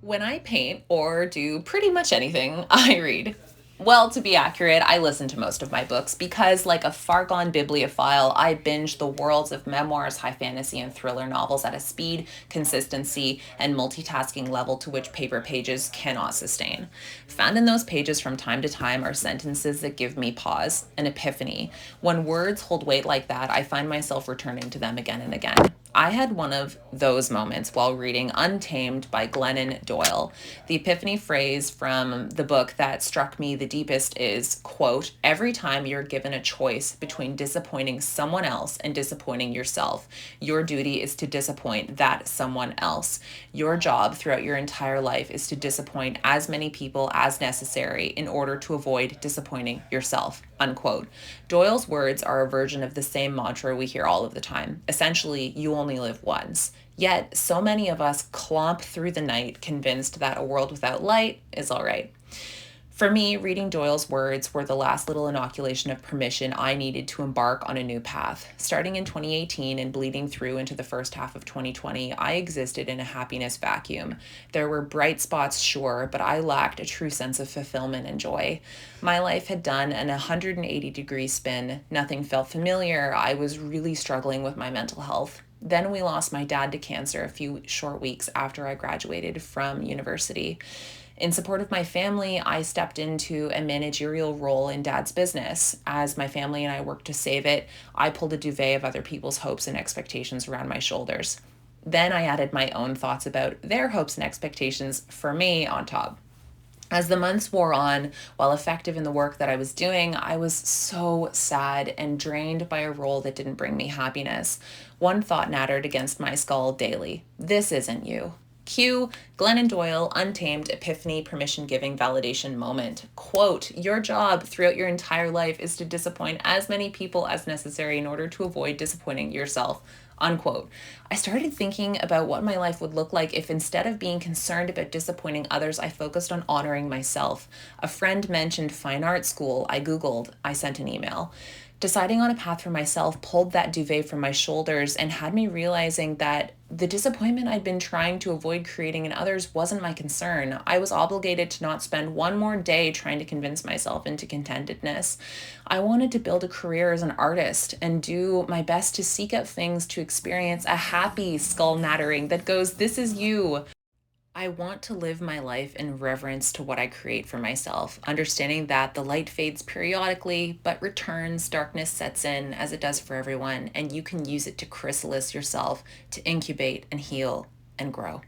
When I paint or do pretty much anything, I read. Well, to be accurate, I listen to most of my books because, like a far gone bibliophile, I binge the worlds of memoirs, high fantasy, and thriller novels at a speed, consistency, and multitasking level to which paper pages cannot sustain. Found in those pages from time to time are sentences that give me pause, an epiphany. When words hold weight like that, I find myself returning to them again and again. I had one of those moments while reading Untamed by Glennon Doyle. The epiphany phrase from the book that struck me the deepest is, quote, every time you're given a choice between disappointing someone else and disappointing yourself, your duty is to disappoint that someone else. Your job throughout your entire life is to disappoint as many people as necessary in order to avoid disappointing yourself, unquote. Doyle's words are a version of the same mantra we hear all of the time. Essentially, you only live once. Yet, so many of us clomp through the night convinced that a world without light is all right. For me, reading Doyle's words were the last little inoculation of permission I needed to embark on a new path. Starting in 2018 and bleeding through into the first half of 2020, I existed in a happiness vacuum. There were bright spots, sure, but I lacked a true sense of fulfillment and joy. My life had done an 180-degree spin. Nothing felt familiar. I was really struggling with my mental health. Then we lost my dad to cancer a few short weeks after I graduated from university. In support of my family, I stepped into a managerial role in dad's business. As my family and I worked to save it, I pulled a duvet of other people's hopes and expectations around my shoulders. Then I added my own thoughts about their hopes and expectations for me on top. As the months wore on, while effective in the work that I was doing, I was so sad and drained by a role that didn't bring me happiness. One thought nattered against my skull daily: this isn't you. Cue Glennon Doyle, Untamed, Epiphany, Permission Giving, Validation Moment. Quote, your job throughout your entire life is to disappoint as many people as necessary in order to avoid disappointing yourself. Unquote. I started thinking about what my life would look like if instead of being concerned about disappointing others, I focused on honoring myself. A friend mentioned fine art school. I Googled, I sent an email. Deciding on a path for myself pulled that duvet from my shoulders and had me realizing that the disappointment I'd been trying to avoid creating in others wasn't my concern. I was obligated to not spend one more day trying to convince myself into contentedness. I wanted to build a career as an artist and do my best to seek out things to experience a happy skull nattering that goes, this is you. I want to live my life in reverence to what I create for myself, understanding that the light fades periodically, but returns, darkness sets in as it does for everyone, and you can use it to chrysalis yourself, to incubate and heal and grow.